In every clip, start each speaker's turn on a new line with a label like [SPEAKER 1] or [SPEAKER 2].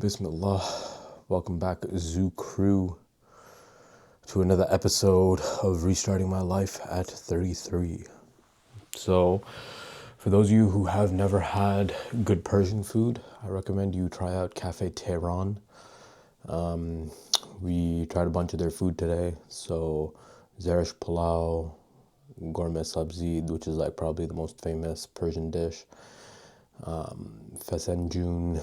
[SPEAKER 1] Bismillah. Welcome back, Zoo Crew, to another episode of Restarting My Life at 33. So, for those of you who have never had good Persian food, I recommend you try out Cafe Tehran. We tried a bunch of their food today. So, Zerish Pulao, Gourmet Sabzi, which is like probably the most famous Persian dish, Fesenjoon,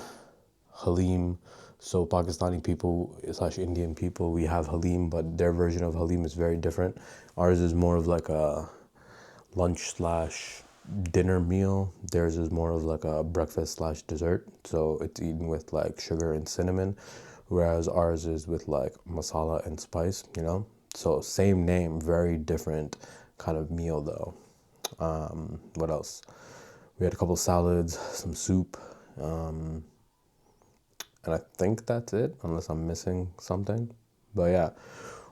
[SPEAKER 1] Halim. So Pakistani people / Indian people, we have Halim, but their version of Halim is very different. Ours is more of like a lunch / dinner meal. Theirs is more of like a breakfast / dessert. So it's eaten with like sugar and cinnamon, whereas ours is with like masala and spice, you know? So same name, very different kind of meal though. What else? We had a couple salads, some soup, and I think that's it, unless I'm missing something. But yeah,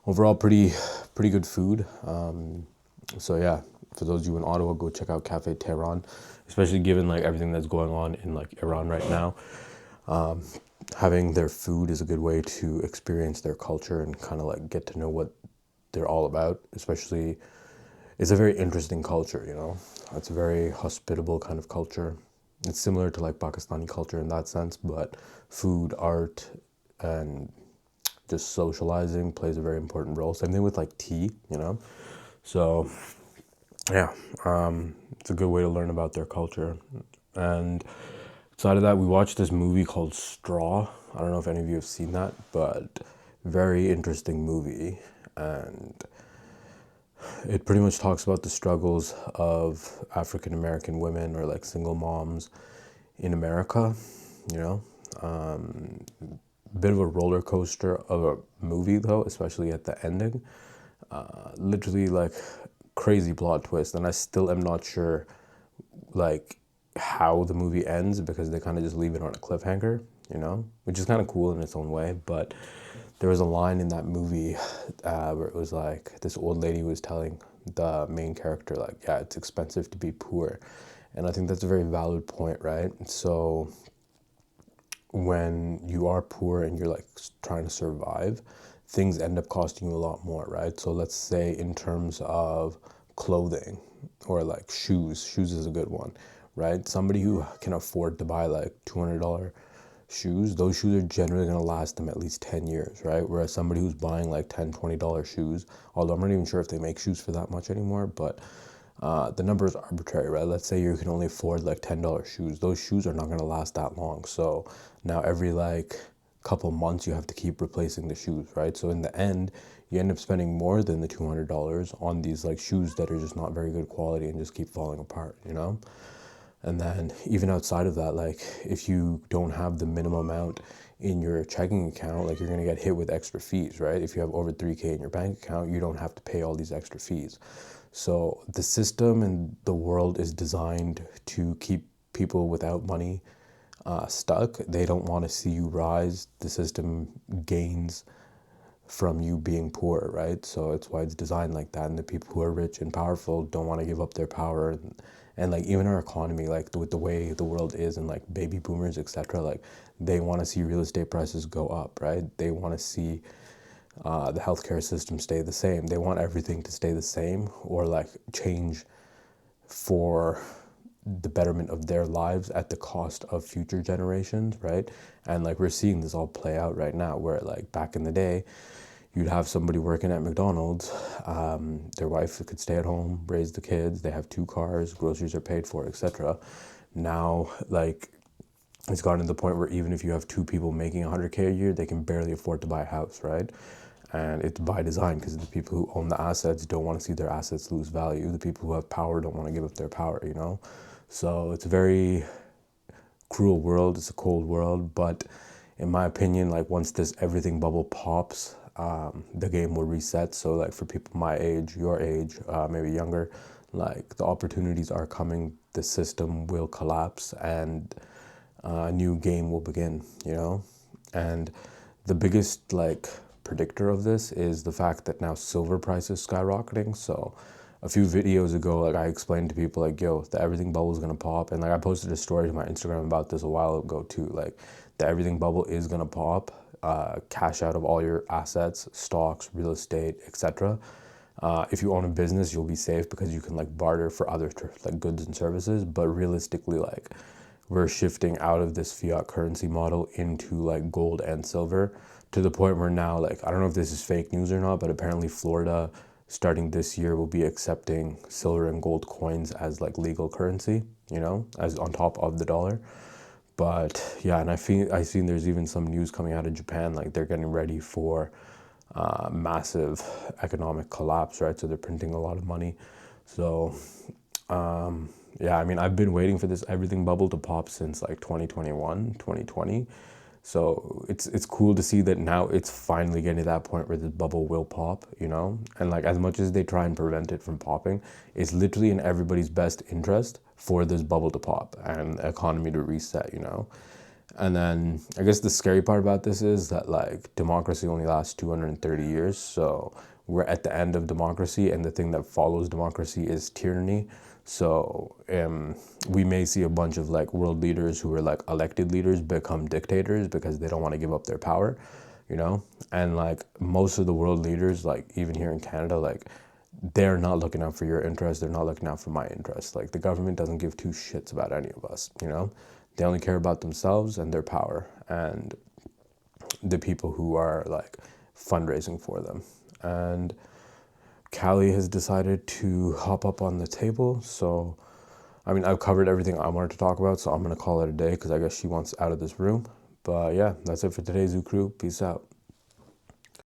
[SPEAKER 1] overall pretty good food. So yeah, for those of you in Ottawa, go check out Cafe Tehran, especially given like everything that's going on in like Iran right now. Having their food is a good way to experience their culture and kind of like get to know what they're all about. Especially, it's a very interesting culture, you know. It's a very hospitable kind of culture. It's similar to like Pakistani culture in that sense, but food, art, and just socializing plays a very important role. Same thing with like tea, you know. So yeah, it's a good way to learn about their culture. And outside of that, we watched this movie called Straw. I don't know if any of you have seen that, but very interesting movie. And it pretty much talks about the struggles of African American women or like single moms in America, you know. Bit of a roller coaster of a movie though, especially at the ending. Literally like crazy plot twist, and I still am not sure like how the movie ends because they kind of just leave it on a cliffhanger, you know, which is kind of cool in its own way. But there was a line in that movie where it was like this old lady was telling the main character like, yeah, it's expensive to be poor. And I think that's a very valid point, right? So when you are poor and you're like trying to survive, things end up costing you a lot more, right? So let's say in terms of clothing or like shoes is a good one, right? Somebody who can afford to buy like $200 shoes, those shoes are generally going to last them at least 10 years, right? Whereas somebody who's buying like $10-20 shoes, although I'm not even sure if they make shoes for that much anymore, but the number is arbitrary, right? Let's say you can only afford like $10 shoes. Those shoes are not going to last that long. So now every like couple months you have to keep replacing the shoes, right? So in the end, you end up spending more than the $200 on these like shoes that are just not very good quality and just keep falling apart, you know? And then even outside of that, like if you don't have the minimum amount in your checking account, like you're gonna get hit with extra fees, right? If you have over 3K in your bank account, you don't have to pay all these extra fees. So the system and the world is designed to keep people without money stuck. They don't want to see you rise. The system gains from you being poor, right? So it's why it's designed like that. And the people who are rich and powerful don't want to give up their power. And like even our economy, like with the way the world is and like baby boomers, etc., like they want to see real estate prices go up, right? They want to see the healthcare system stay the same. They want everything to stay the same or like change for the betterment of their lives at the cost of future generations, right? And like we're seeing this all play out right now where like back in the day, you'd have somebody working at McDonald's, their wife could stay at home, raise the kids, they have 2 cars, groceries are paid for, etc. Now, like, it's gotten to the point where even if you have two people making 100K a year, they can barely afford to buy a house, right? And it's by design because the people who own the assets don't want to see their assets lose value. The people who have power don't want to give up their power, you know? So it's a very cruel world. It's a cold world. But in my opinion, like once this everything bubble pops, the game will reset. So like for people my age, your age, maybe younger, like the opportunities are coming. The system will collapse and a new game will begin, you know? And the biggest like predictor of this is the fact that now silver price is skyrocketing. So a few videos ago, like I explained to people like, yo, the everything bubble is gonna pop. And like I posted a story to my Instagram about this a while ago too. Like the everything bubble is gonna pop. Cash out of all your assets, stocks, real estate, etc. If you own a business, you'll be safe because you can like barter for other like goods and services. But realistically, like we're shifting out of this fiat currency model into like gold and silver, to the point where now, like, I don't know if this is fake news or not, but apparently Florida starting this year will be accepting silver and gold coins as like legal currency, you know, as on top of the dollar. But yeah, and I seen there's even some news coming out of Japan, like they're getting ready for massive economic collapse, right? So they're printing a lot of money. So yeah, I mean, I've been waiting for this everything bubble to pop since like 2021, 2020. So it's cool to see that now it's finally getting to that point where this bubble will pop, you know? And like as much as they try and prevent it from popping, it's literally in everybody's best interest for this bubble to pop and the economy to reset, you know? And then I guess the scary part about this is that like democracy only lasts 230 years. So we're at the end of democracy, and the thing that follows democracy is tyranny. So we may see a bunch of like world leaders who are like elected leaders become dictators because they don't want to give up their power, you know? And like most of the world leaders, like even here in Canada, like they're not looking out for your interests. They're not looking out for my interests. Like the government doesn't give two shits about any of us, you know? They only care about themselves and their power and the people who are like fundraising for them. And Callie has decided to hop up on the table. So, I mean, I've covered everything I wanted to talk about, so I'm going to call it a day because I guess she wants out of this room. But yeah, that's it for today, Zoo Crew. Peace out.